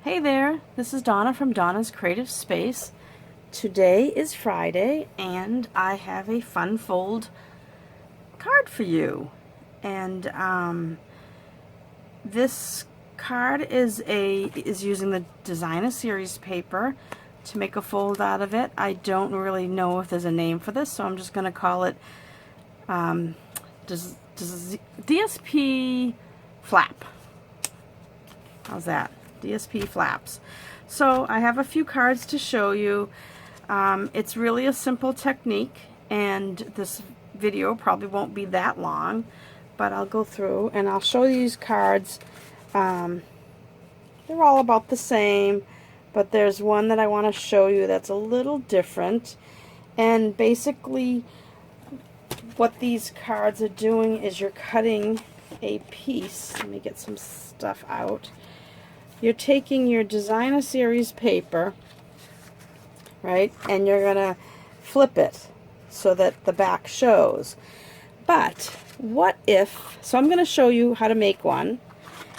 Hey there, this is Donna from Donna's Creative Space. Today is Friday and I have a fun fold card for you. And this card is using the Designer Series paper to make a fold out of it. I don't really know if there's a name for this, so I'm just going to call it DSP flap. How's that? DSP flaps. So I have a few cards to show you. It's really a simple technique, and this video probably won't be that long, but I'll go through and I'll show you these cards. They're all about the same, but there's one that I want to show you that's a little different. And basically what these cards are doing is you're cutting a piece. Let me get some stuff out. You're taking your Designer Series paper, right, and you're going to flip it so that the back shows. But what if, so I'm going to show you how to make one,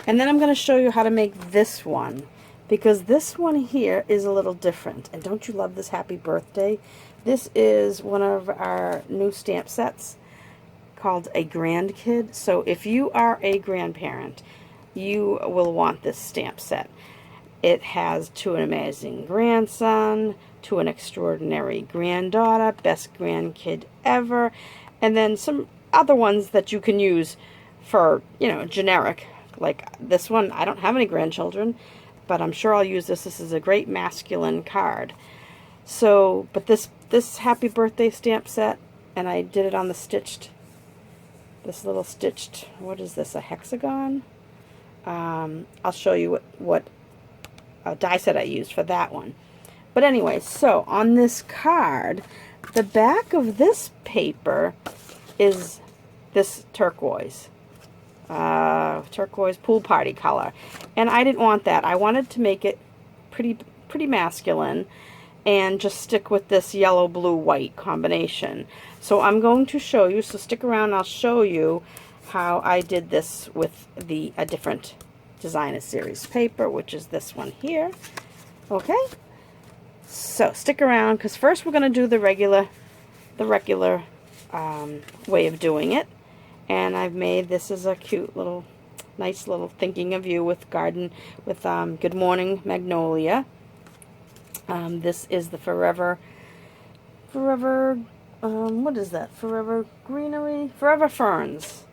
and then I'm going to show you how to make this one, because this one here is a little different. And don't you love this Happy Birthday? This is one of our new stamp sets called a Grandkid. So if you are a grandparent, you will want this stamp set. It has To an Amazing Grandson, To an Extraordinary Granddaughter, Best Grandkid Ever, and then some other ones that you can use for, you know, generic. Like this one, I don't have any grandchildren, but I'm sure I'll use this. This is a great masculine card. So, but this Happy Birthday stamp set, and I did it on the stitched, this little stitched, what is this, a hexagon? I'll show you what die set I used for that one. But anyway, so on this card, the back of this paper is this turquoise pool party color, and I didn't want that. I wanted to make it pretty masculine and just stick with this yellow, blue, white combination. So I'm going to show you, so stick around, I'll show you how I did this with a different Designer Series paper, which is this one here. Okay, so stick around, because first we're going to do the regular way of doing it. And I've made, this is a cute little, nice little thinking of you with Good Morning Magnolia. This is the Forever, what is that? Forever Greenery, Forever Ferns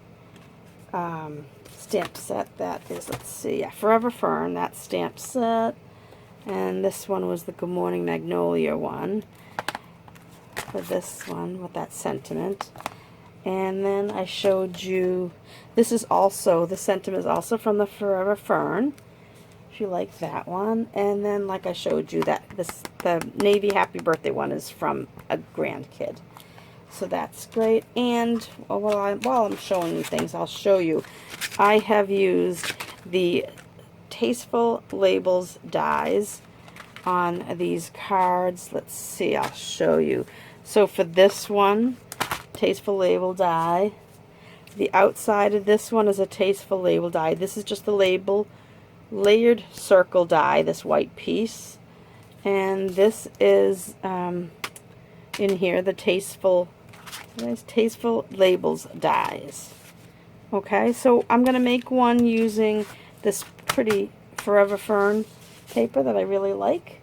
stamp set. That is, let's see, yeah, Forever Fern, that stamp set. And this one was the Good Morning Magnolia one, for this one with that sentiment. And then I showed you, this is also, the sentiment is also from the Forever Fern, if you like that one. And then, like I showed you, the Navy Happy Birthday one is from a Grandkid. So that's great. And while I'm showing you things, I'll show you. I have used the Tasteful Labels dies on these cards. Let's see, I'll show you. So for this one, Tasteful Label die. The outside of this one is a Tasteful Label die. This is just the label layered circle die, this white piece. And this is in here the Tasteful Labels dies. Okay, so I'm going to make one using this pretty Forever Fern paper that I really like.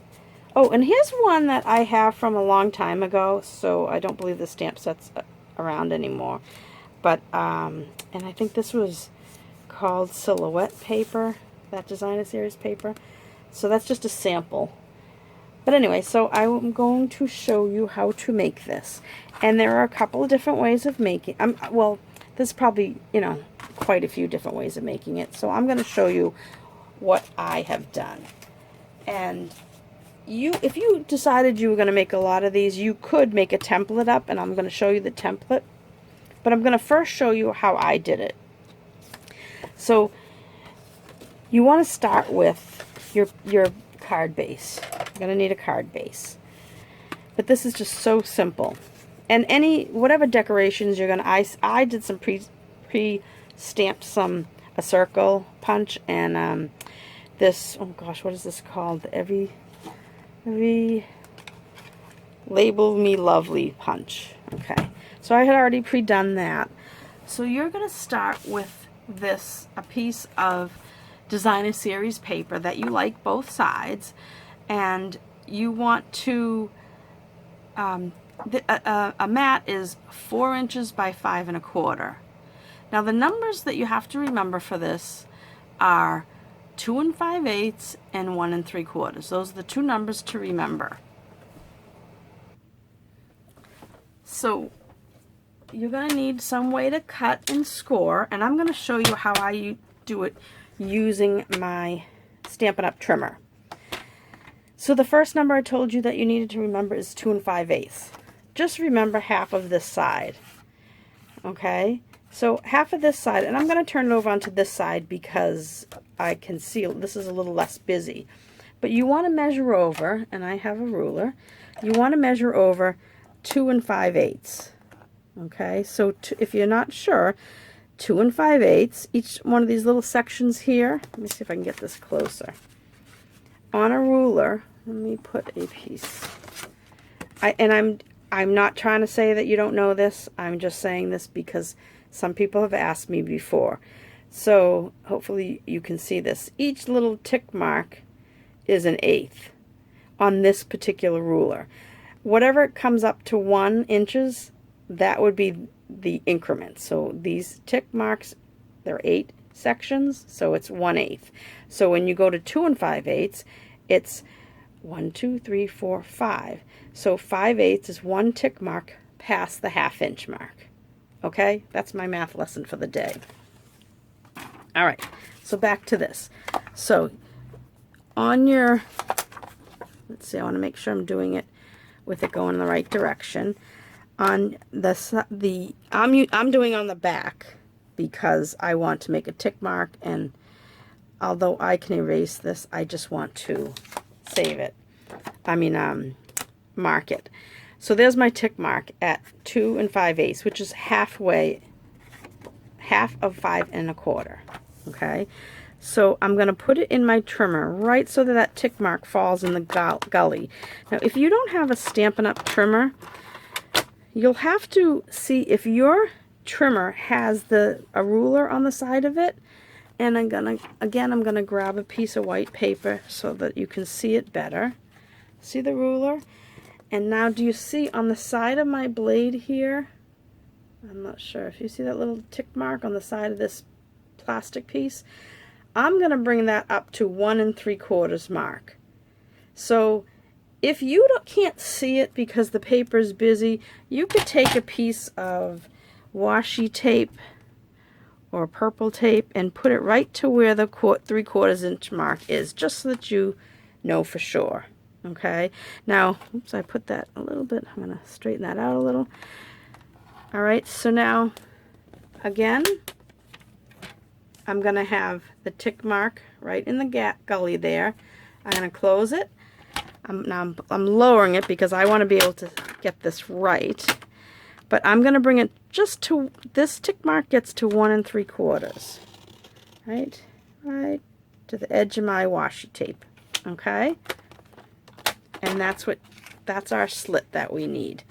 Oh, and here's one that I have from a long time ago, so I don't believe the stamp set's around anymore. But, and I think this was called Silhouette paper, that Designer Series paper. So that's just a sample. But anyway, so I'm going to show you how to make this. And there are a couple of different ways of making, well, there's probably, you know, quite a few different ways of making it. So I'm going to show you what I have done. And if you decided you were going to make a lot of these, you could make a template up, and I'm going to show you the template. But I'm going to first show you how I did it. So you want to start with your card base. You're going to need a card base. But this is just so simple. And whatever decorations you're going to, I did some pre-stamped a circle punch, and this, oh gosh, what is this called? Every Label Me Lovely punch. Okay, so I had already pre-done that. So you're going to start with this, a piece of Designer Series paper that you like both sides, and you want to, a mat is 4 inches by 5 1/4. Now the numbers that you have to remember for this are 2 5/8 and 1 3/4. Those are the two numbers to remember. So you're going to need some way to cut and score, and I'm going to show you how I do it using my Stampin' Up! Trimmer. So the first number I told you that you needed to remember is 2 5/8. Just remember half of this side. Okay? So half of this side, and I'm going to turn it over onto this side because I can see this is a little less busy. But you want to measure over, and I have a ruler, you want to measure over 2 5/8. Okay, so if you're not sure, 2 5/8, each one of these little sections here, let me see if I can get this closer. On a ruler, let me put a piece. I'm not trying to say that you don't know this, I'm just saying this because some people have asked me before. So hopefully you can see this. Each little tick mark is 1/8 on this particular ruler. Whatever comes up to 1 inches, that would be the increment. So these tick marks, they're 8 sections, so it's 1/8. So when you go to 2 5/8, it's 1, 2, 3, 4, 5. So 5/8 is 1 tick mark past the 1/2 inch mark. Okay, that's my math lesson for the day. All right, so back to this. So on your, let's see, I want to make sure I'm doing it with it going in the right direction. On I'm doing on the back because I want to make a tick mark, and although I can erase this, I just want to save it. Mark it. So there's my tick mark at 2 5/8, which is halfway, half of 5 1/4. Okay, so I'm going to put it in my trimmer right so that that tick mark falls in the gully. Now, if you don't have a Stampin' Up! Trimmer, you'll have to see if your trimmer has a ruler on the side of it. And I'm gonna grab a piece of white paper so that you can see it better. See the ruler? And now, do you see on the side of my blade here? I'm not sure if you see that little tick mark on the side of this plastic piece. I'm gonna bring that up to 1 3/4 mark. So if you can't see it because the paper is busy, you could take a piece of washi tape or purple tape and put it right to where the 3/4 inch mark is, just so that you know for sure. Okay, now, oops, I put that a little bit, I'm going to straighten that out a little. All right, so now, again, I'm going to have the tick mark right in the gully there. I'm going to close it. I'm lowering it because I want to be able to get this right. But I'm going to bring it just to, this tick mark gets to 1 3/4. Right to the edge of my washi tape. Okay? And that's our slit that we need.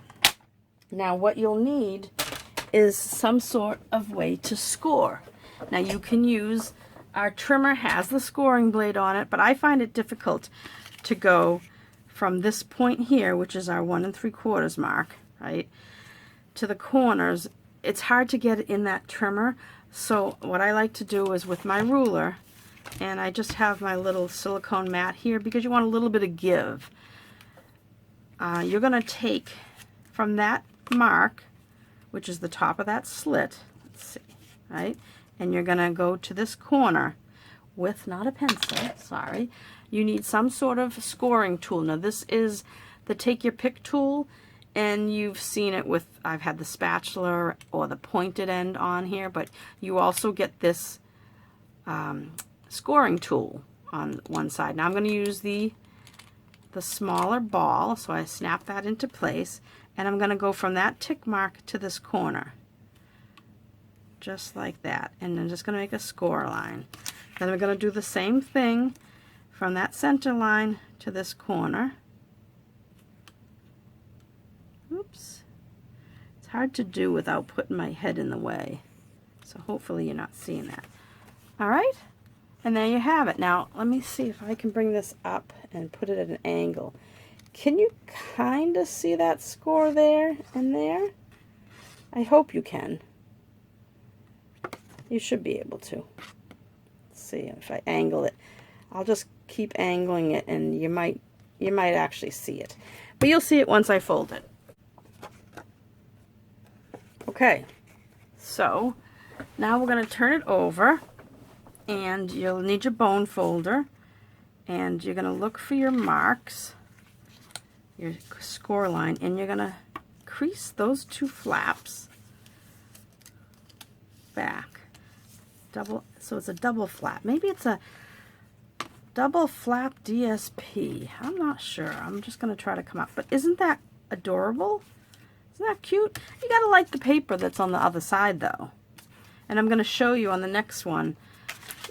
Now what you'll need is some sort of way to score. Now you can use, our trimmer has the scoring blade on it, but I find it difficult to go from this point here, which is our 1 3/4 mark, right, to the corners. It's hard to get it in that trimmer. So what I like to do is with my ruler, and I just have my little silicone mat here because you want a little bit of give. You're going to take from that mark, which is the top of that slit, let's see, right, and you're going to go to this corner with, not a pencil, sorry, you need some sort of scoring tool. Now this is the take your pick tool, and you've seen it with, I've had the spatula or the pointed end on here, but you also get this scoring tool on one side. Now I'm going to use the smaller ball, so I snap that into place, and I'm going to go from that tick mark to this corner, just like that, and I'm just going to make a score line. Then we're going to do the same thing from that center line to this corner. Oops. It's hard to do without putting my head in the way. So hopefully you're not seeing that. All right? And there you have it. Now, let me see if I can bring this up and put it at an angle. Can you kind of see that score there and there? I hope you can. You should be able to. Let's see if I angle it. I'll just keep angling it, and you might actually see it. But you'll see it once I fold it. Okay, so now we're going to turn it over, and you'll need your bone folder, and you're going to look for your marks, your score line, and you're going to crease those two flaps back. So it's a double flap. Maybe it's a double flap DSP. I'm not sure. I'm just going to try to come up. But isn't that adorable? Isn't that cute? You got to like the paper that's on the other side, though. And I'm going to show you on the next one.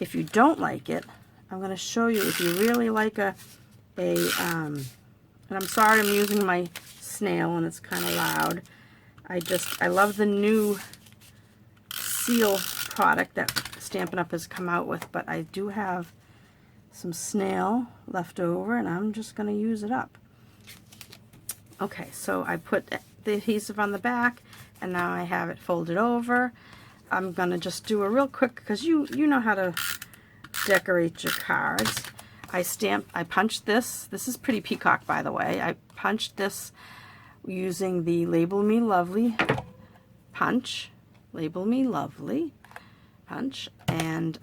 If you don't like it, I'm going to show you if you really like and I'm sorry I'm using my snail and it's kind of loud. I love the new seal product that Stampin' Up! Has come out with, but I do have some snail left over and I'm just going to use it up. Okay, so I put the adhesive on the back and now I have it folded over. I'm going to just do a real quick, because you know how to decorate your cards. I punched this. This is pretty peacock, by the way. I punched this using the Label Me Lovely punch. Label Me Lovely punch. And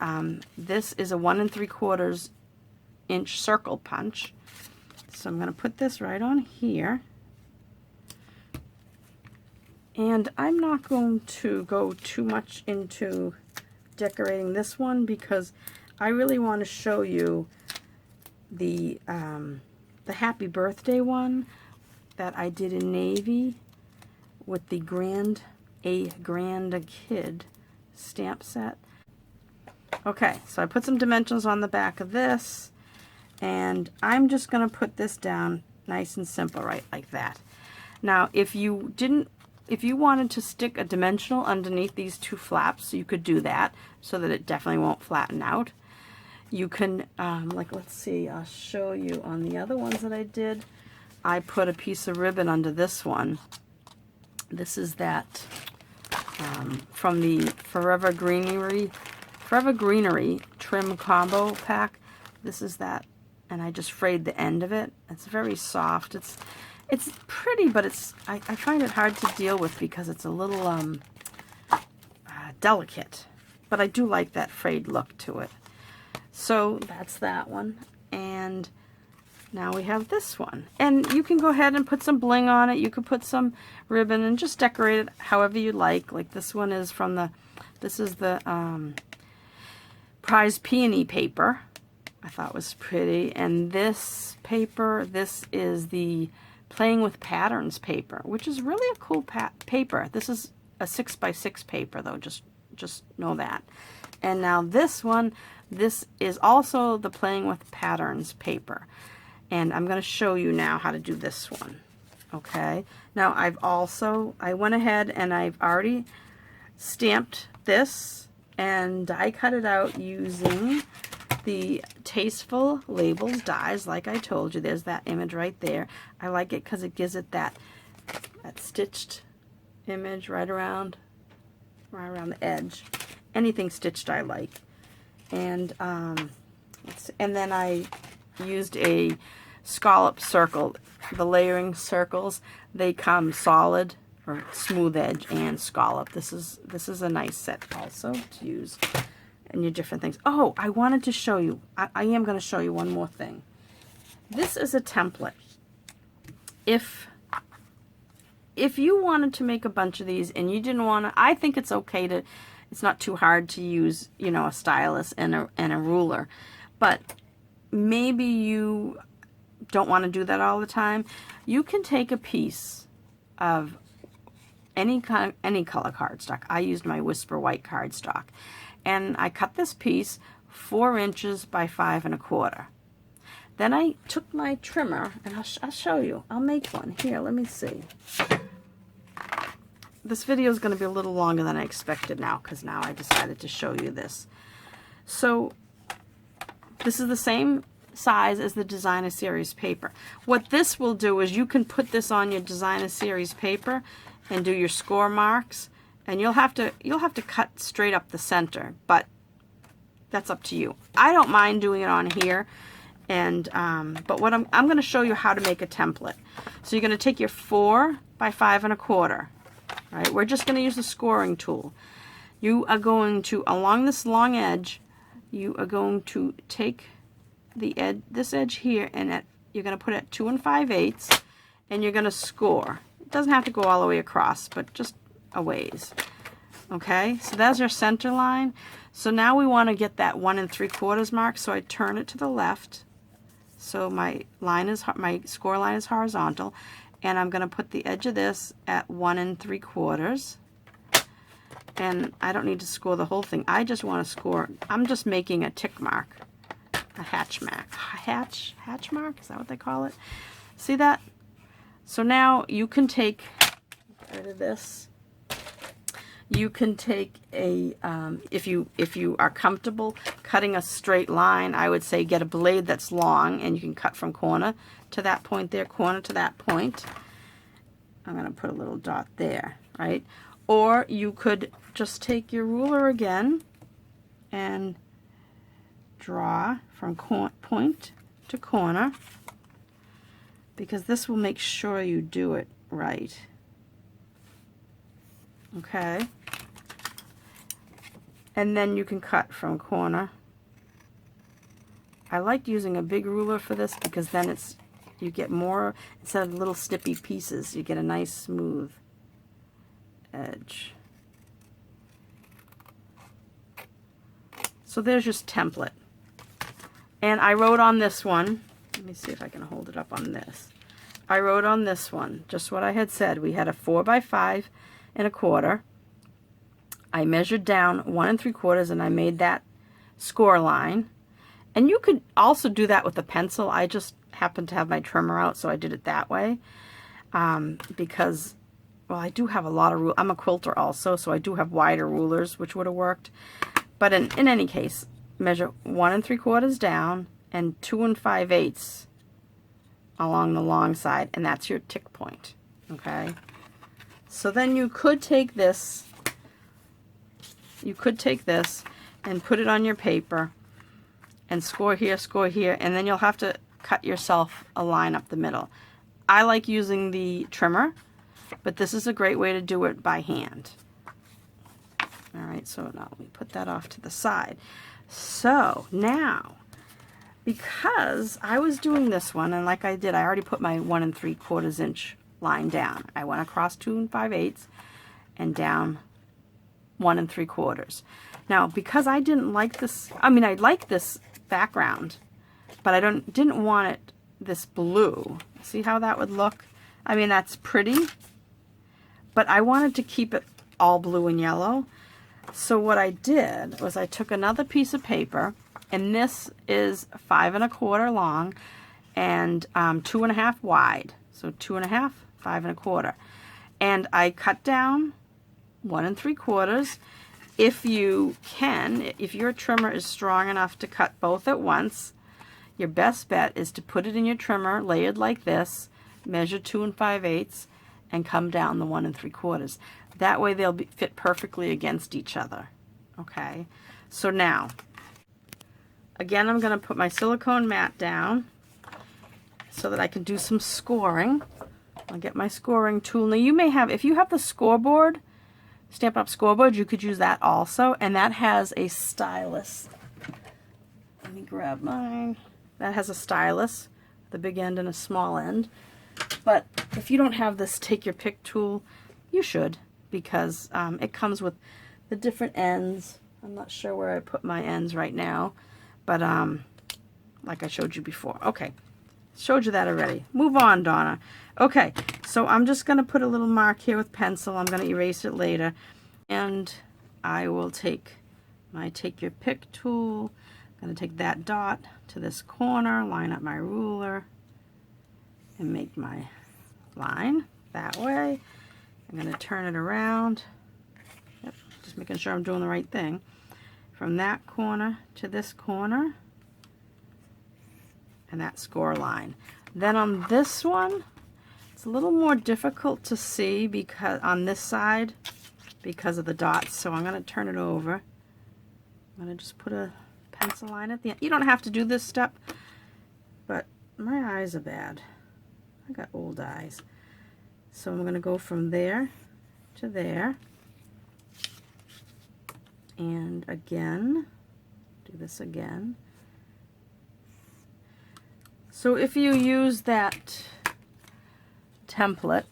this is a 1 3/4 inch circle punch. So I'm going to put this right on here. And I'm not going to go too much into decorating this one because I really want to show you the Happy Birthday one that I did in navy with the A Grand Kid stamp set. Okay, so I put some dimensions on the back of this, and I'm just going to put this down nice and simple, right, like that. Now, if you wanted to stick a dimensional underneath these two flaps, you could do that so that it definitely won't flatten out. You can, like, let's see, I'll show you on the other ones that I did. I put a piece of ribbon under this one. This is that from the Forever Greenery trim combo pack. This is that, and I just frayed the end of it. It's very soft. It's pretty, but I find it hard to deal with because it's a little delicate. But I do like that frayed look to it. So that's that one. And now we have this one. And you can go ahead and put some bling on it. You could put some ribbon and just decorate it however you like. Like this one is this is the Prize Peony paper. I thought was pretty. And this paper, this is the Playing with Patterns paper, which is really a cool paper. This is a 6x6 paper, though, just know that. And now this one, this is also the Playing with Patterns paper. And I'm going to show you now how to do this one. Okay, now I went ahead and I've already stamped this and die cut it out using the Tasteful Labels dies, like I told you. There's that image right there. I like it because it gives it that stitched image right around the edge. Anything stitched I like. And then I used a scallop circle. The layering circles, they come solid or smooth edge and scallop. This is a nice set also to use. And your different things. Oh, I wanted to show you. I am going to show you one more thing. This is a template. If you wanted to make a bunch of these and you didn't want to, I think it's okay to. It's not too hard to use, a stylus and a ruler. But maybe you don't want to do that all the time. You can take a piece of any color cardstock. I used my Whisper White cardstock. And I cut this piece 4 inches by 5 1/4. Then I took my trimmer, and I'll show you. I'll make one. Here, let me see. This video is going to be a little longer than I expected now, because now I decided to show you this. So this is the same size as the Designer Series paper. What this will do is you can put this on your Designer Series paper and do your score marks, and you'll have to cut straight up the center, but that's up to you. I don't mind doing it on here, and but what I'm going to show you how to make a template. So you're going to take your 4 by 5 1/4. Right? We're just going to use the scoring tool. You are going to, along this long edge, you are going to take the edge, this edge here, and you're going to put it at 2 5/8, and you're going to score. It doesn't have to go all the way across, but just a ways. Okay, so that's our center line. So now we want to get that 1 3/4 mark. So I turn it to the left. So my score line is horizontal, and I'm going to put the edge of this at 1 3/4. And I don't need to score the whole thing. I just want to score. I'm just making a tick mark, a hatch mark. Hatch mark? Is that what they call it? See that? So now you can take, get rid of this. You can take a, if you are comfortable cutting a straight line, I would say get a blade that's long, and you can cut from corner to that point there, corner to that point. I'm going to put a little dot there, right? Or you could just take your ruler again and draw from point to corner, because this will make sure you do it right. Okay, and then you can cut from corner. I like using a big ruler for this because then you get more, instead of little snippy pieces, you get a nice smooth edge. So there's your template. And I wrote on this one, let me see if I can hold it up on this. I wrote on this one just what I had said. We had a 4 by 5 1/4. I measured down 1 3/4, and I made that score line. And you could also do that with a pencil. I just happened to have my trimmer out, so I did it that way. Because, well, I do have a lot of rulers. I'm a quilter also, so I do have wider rulers, which would have worked. But in any case, measure 1 3/4 down and 2 5/8 along the long side, and that's your tick point. Okay. So then you could take this. You could take this and put it on your paper and score here, and then you'll have to cut yourself a line up the middle. I like using the trimmer, but this is a great way to do it by hand. All right, so now let me put that off to the side. So now, because I was doing this one, and like I did, I already put my 1 3/4 inch line down. I went across 2 5/8 and down 1 3/4. Now, because I didn't like this, I mean, I like this background, but I didn't want it this blue. See how that would look? I mean, that's pretty, but I wanted to keep it all blue and yellow. So what I did was I took another piece of paper, and this is 5 1/4 long and 2 1/2 wide. So 2 1/2, 5 1/4. And I cut down 1 3/4. If you can, if your trimmer is strong enough to cut both at once, your best bet is to put it in your trimmer layered like this, measure 2 5/8, and come down the 1 3/4. That way they'll fit perfectly against each other. Okay, so now, again, I'm going to put my silicone mat down so that I can do some scoring. I'll get my scoring tool. Now you may have, if you have the scoreboard, Stampin' Up! Scoreboard, you could use that also, and that has a stylus. Let me grab mine. That has a stylus, the big end and a small end. But if you don't have this take your pick tool, you should, because it comes with the different ends. I'm not sure where I put my ends right now, but like I showed you before. Okay, showed you that already. Move on, Donna. Okay, so I'm just going to put a little mark here with pencil. I'm going to erase it later, and I will take my take your pick tool. I'm I'm going to take that dot to this corner, line up my ruler, and make my line that way. I'm going to turn it around. Yep, just making sure I'm doing the right thing. From that corner to this corner, and that score line. Then on this one, it's a little more difficult to see because on this side because of the dots. So I'm going to turn it over. I'm going to just put a pencil line at the end. You don't have to do this step, but my eyes are bad. I got old eyes. So I'm going to go from there to there. And again, do this again. So if you use that template,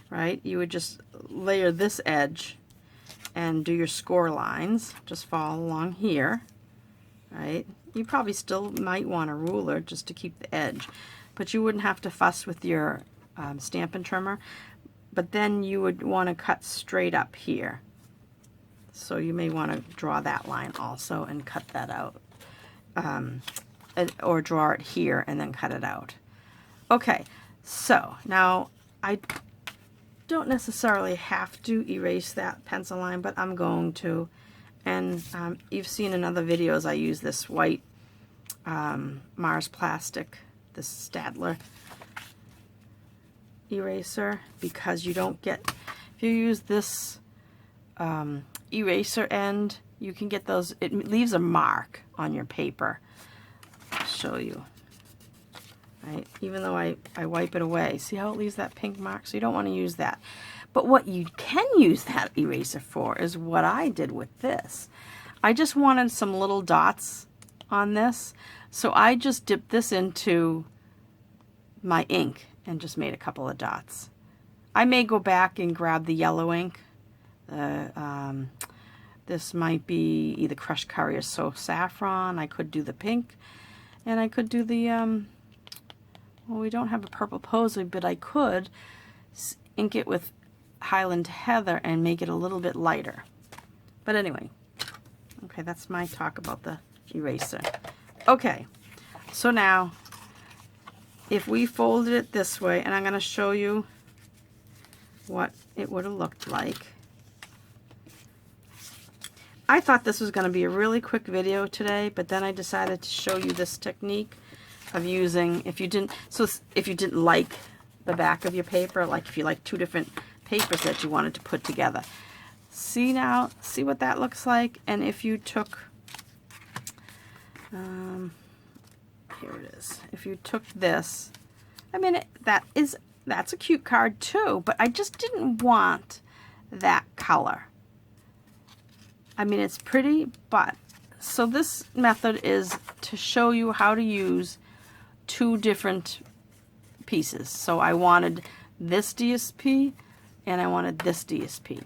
right, you would just layer this edge and do your score lines. Just follow along here, right? You probably still might want a ruler just to keep the edge, but you wouldn't have to fuss with your Stampin' trimmer. But then you would want to cut straight up here. So you may want to draw that line also and cut that out. Or draw it here and then cut it out. Okay, so now I don't necessarily have to erase that pencil line, but I'm going to. And you've seen in other videos I use this white Mars plastic, this Staedtler eraser, because you don't get, if you use this eraser end, you can get those, it leaves a mark on your paper. I'll show you. Right? Even though I wipe it away, see how it leaves that pink mark? So you don't want to use that. But what you can use that eraser for is what I did with this. I just wanted some little dots on this, so I just dipped this into my ink and just made a couple of dots. I may go back and grab the yellow ink. This might be either crushed curry or so saffron. I could do the pink, and I could do the well, we don't have a purple posy, but I could ink it with Highland Heather and make it a little bit lighter. But anyway, okay, that's my talk about the eraser. Okay, so now if we folded it this way, and I'm going to show you what it would have looked like. I thought this was going to be a really quick video today, but then I decided to show you this technique of using, if you didn't like the back of your paper, like if you like two different papers that you wanted to put together. See now, see what that looks like. And if you took, here it is. If you took this, I mean, that's a cute card too, but I just didn't want that color. I mean, it's pretty, but, so this method is to show you how to use two different pieces. So I wanted this DSP and I wanted this DSP.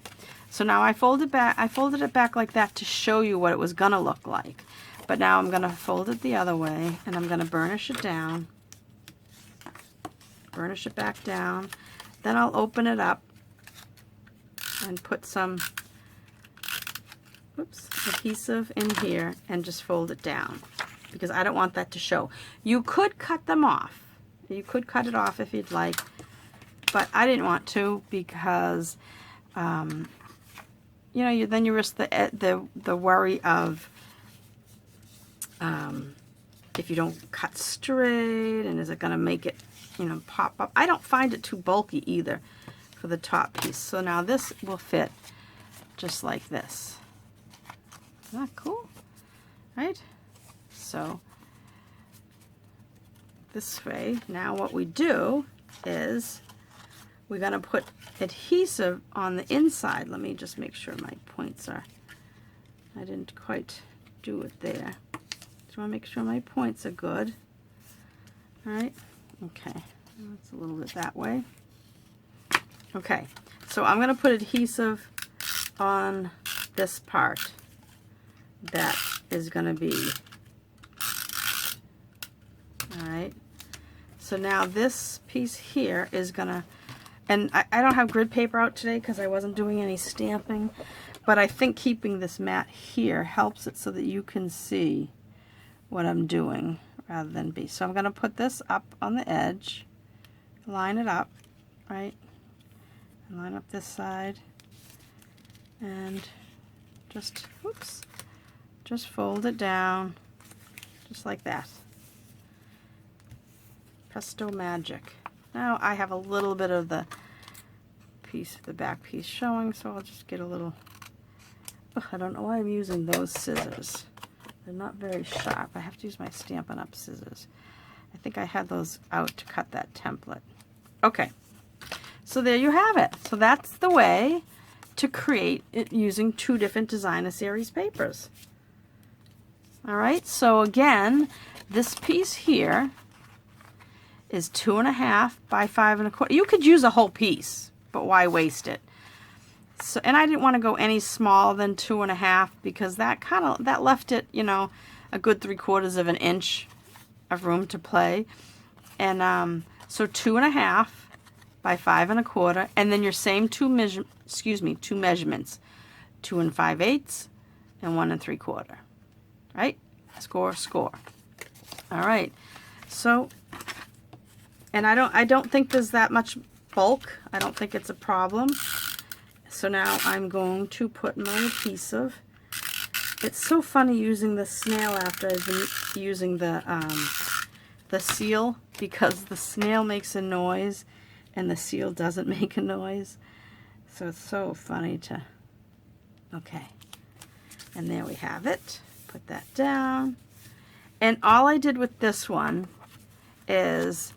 So now I folded it back like that to show you what it was gonna look like. But now I'm gonna fold it the other way and I'm gonna burnish it down. Burnish it back down. Then I'll open it up and put some adhesive in here and just fold it down, because I don't want that to show. You could cut them off. You could cut it off if you'd like, but I didn't want to, because you know, then you risk the worry of if you don't cut straight, and is it going to make it, you know, pop up. I don't find it too bulky either for the top piece. So now this will fit just like this. Isn't that cool? Right? So this way, now what we do is we're going to put adhesive on the inside. Let me just make sure my points are, I didn't quite do it there. Just want to make sure my points are good. All right. Okay. That's a little bit that way. Okay. So I'm going to put adhesive on this part. That is going to be, all right, so now this piece here is going to, and I don't have grid paper out today because I wasn't doing any stamping, But I think keeping this mat here helps it so that you can see what I'm doing rather than be. So I'm going to put this up on the edge, line it up, right? And line up this side and just, oops, just fold it down just like that. Presto magic. Now I have a little bit of the piece, the back piece showing, so I'll just get a little, oh, I don't know why I'm using those scissors. They're not very sharp. I have to use my Stampin' Up scissors. I think I had those out to cut that template. Okay, so there you have it. So that's the way to create it using 2 different Designer Series papers. All right, so again, this piece here is 2.5 by 5 1/4. You could use a whole piece, but why waste it? So, and I didn't want to go any smaller than 2.5 because that left it, you know, a good 3/4 of an inch of room to play. And so 2.5 by 5 1/4, and then your same two measurements, 2 5/8 and 1 3/4. Right? Score, score. All right. So, and I don't think there's that much bulk. I don't think it's a problem. So now I'm going to put my adhesive. It's so funny using the snail after I've been using the seal, because the snail makes a noise and the seal doesn't make a noise. So it's so funny to, okay. And there we have it. Put that down. And all I did with this one is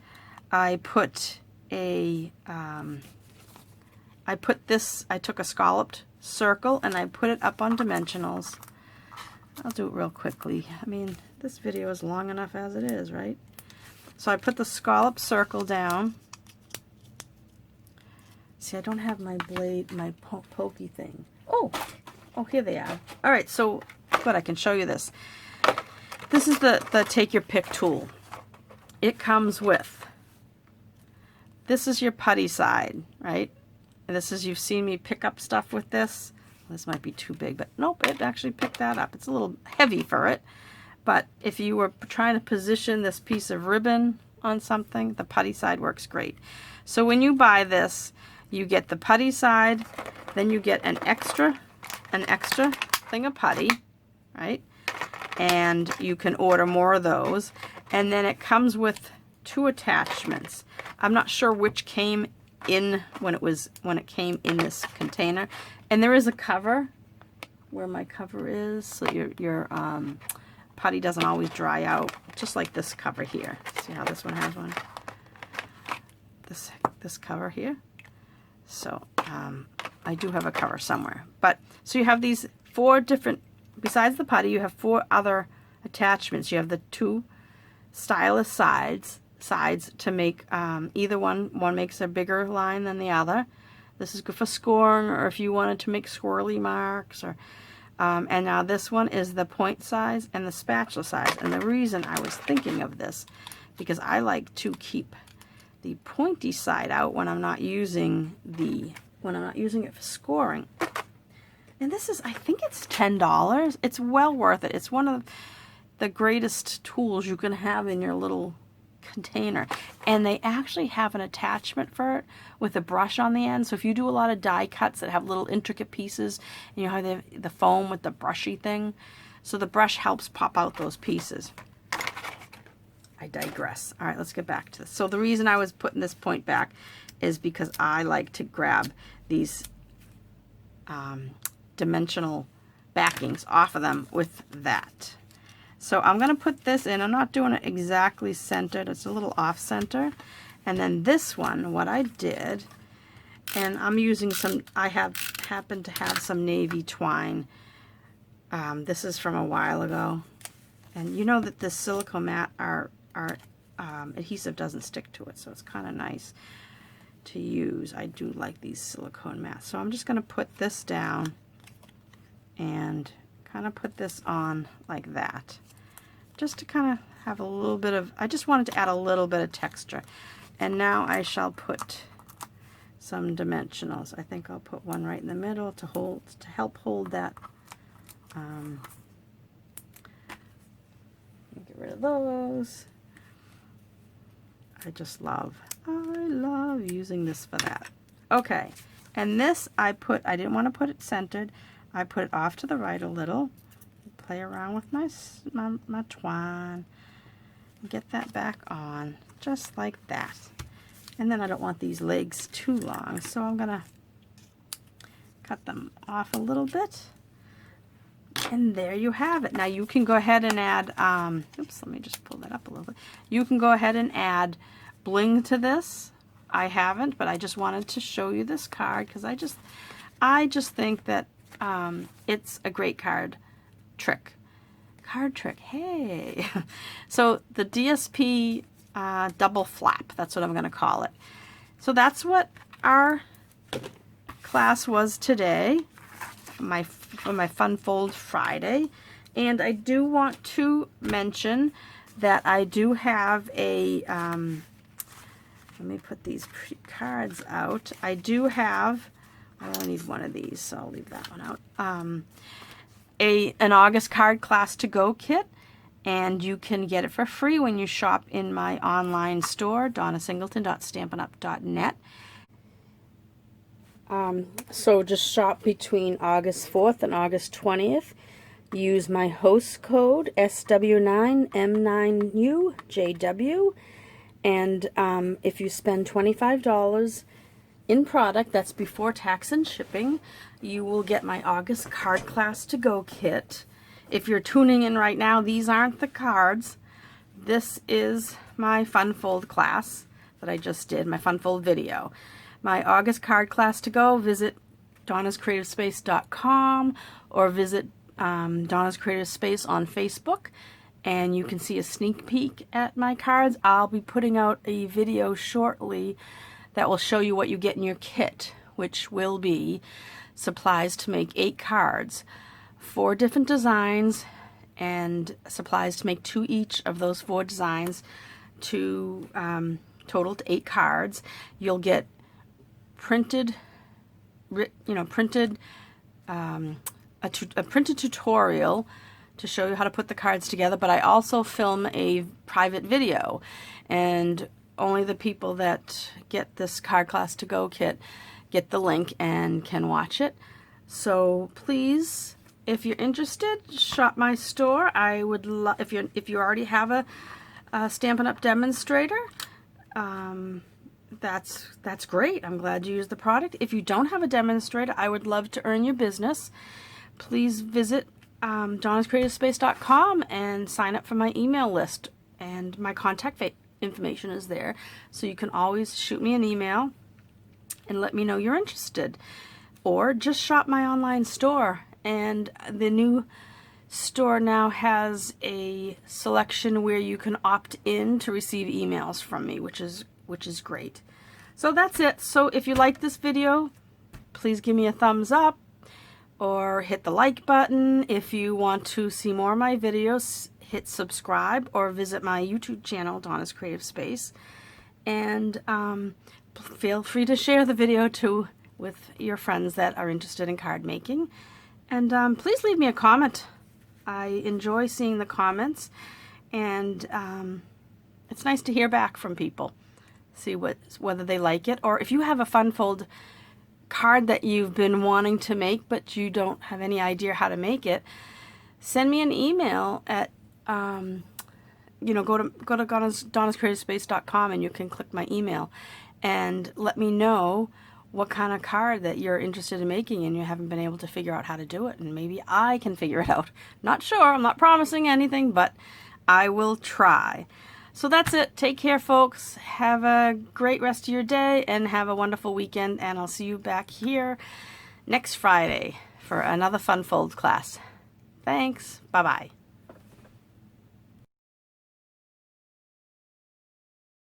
I put a, I took a scalloped circle and I put it up on dimensionals. I'll do it real quickly. I mean, this video is long enough as it is, right? So I put the scalloped circle down. See, I don't have my blade, my pokey thing. Oh, here they are. All right, so good, I can show you this. This is the take your pick tool. It comes with, this is your putty side, right? And this is, you've seen me pick up stuff with this. This might be too big, but nope, it actually picked that up. It's a little heavy for it. But if you were trying to position this piece of ribbon on something, the putty side works great. So when you buy this, you get the putty side, then you get an extra thing of putty, right? And you can order more of those. And then it comes with 2 attachments. I'm not sure which came in when it came in this container. And there is a cover where my cover is, so your putty doesn't always dry out, just like this cover here. See how this one has one? This cover here. So I do have a cover somewhere. But so you have these 4 different, besides the putty, you have 4 other attachments. You have the 2 stylus sides to make either one makes a bigger line than the other. This is good for scoring, or if you wanted to make swirly marks, or and now this one is the point size and the spatula size. And the reason I was thinking of this, because I like to keep the pointy side out when I'm not using it for scoring. And this is, I think it's $10. It's well worth it. It's one of the greatest tools you can have in your little container. And they actually have an attachment for it with a brush on the end. So if you do a lot of die cuts that have little intricate pieces, and you have the foam with the brushy thing, so the brush helps pop out those pieces. I digress. All right, let's get back to this. So the reason I was putting this point back is because I like to grab these dimensional backings off of them with that. So I'm going to put this in. I'm not doing it exactly centered. It's a little off center. And then this one, what I did, and I'm using some, I happen to have some navy twine. This is from a while ago. And you know that this silicone mat, our adhesive doesn't stick to it, so it's kind of nice to use. I do like these silicone mats. So I'm just going to put this down and kind of put this on like that, just to kind of have a little bit of, I just wanted to add a little bit of texture. And now I shall put some dimensionals. I think I'll put one right in the middle to help hold that. Get rid of those. I love using this for that. Okay, and this I didn't want to put it centered. I put it off to the right a little. Play around with my twine. Get that back on, just like that. And then I don't want these legs too long, so I'm gonna cut them off a little bit. And there you have it. Now you can go ahead and add, oops, let me just pull that up a little bit. You can go ahead and add bling to this. I haven't, but I just wanted to show you this card because I just think that it's a great card trick. Hey. So the DSP double flap, that's what I'm going to call it. So that's what our class was today, for my Fun Fold Friday. And I do want to mention that I do have a, let me put these pretty cards out. I do have, I only need one of these, so I'll leave that one out. An August card class to go kit, and you can get it for free when you shop in my online store, donnasingleton.stampinup.net. So just shop between August 4th and August 20th. Use my host code SW9M9UJW, and if you spend $25 in product, that's before tax and shipping, you will get my August card class to go kit. If you're tuning in right now, these aren't the cards. This is my Fun Fold class that I just did, my Fun Fold video. My August card class to go, visit donnascreativespace.com or visit Donna's Creative Space on Facebook, and you can see a sneak peek at my cards. I'll be putting out a video shortly that will show you what you get in your kit, which will be supplies to make 8 cards, 4 different designs, and supplies to make 2 each of those 4 designs to total to 8 cards. You'll get printed, a printed tutorial to show you how to put the cards together, but I also film a private video, and only the people that get this card class to go kit get the link and can watch it. So please, if you're interested, shop my store. I would love, if you already have a Stampin' Up! Demonstrator, that's great. I'm glad you used the product. If you don't have a demonstrator, I would love to earn your business. Please visit donnascreativespace.com and sign up for my email list, and my contact information is there, so you can always shoot me an email and let me know you're interested, or just shop my online store. And the new store now has a selection where you can opt in to receive emails from me, which is great. So that's it. So if you like this video, please give me a thumbs up or hit the like button. If you want to see more of my videos, hit subscribe or visit my YouTube channel, Donna's Creative Space. And feel free to share the video with your friends that are interested in card making. And please leave me a comment. I enjoy seeing the comments, and it's nice to hear back from people, see whether they like it, or if you have a Fun Fold card that you've been wanting to make but you don't have any idea how to make it, send me an email at go to donnascreativespace.com, and you can click my email and let me know what kind of card that you're interested in making and you haven't been able to figure out how to do it, and maybe I can figure it out. Not sure, I'm not promising anything, but I will try. So that's it. Take care, folks. Have a great rest of your day and have a wonderful weekend, and I'll see you back here next Friday for another Fun Fold class. Thanks. Bye-bye.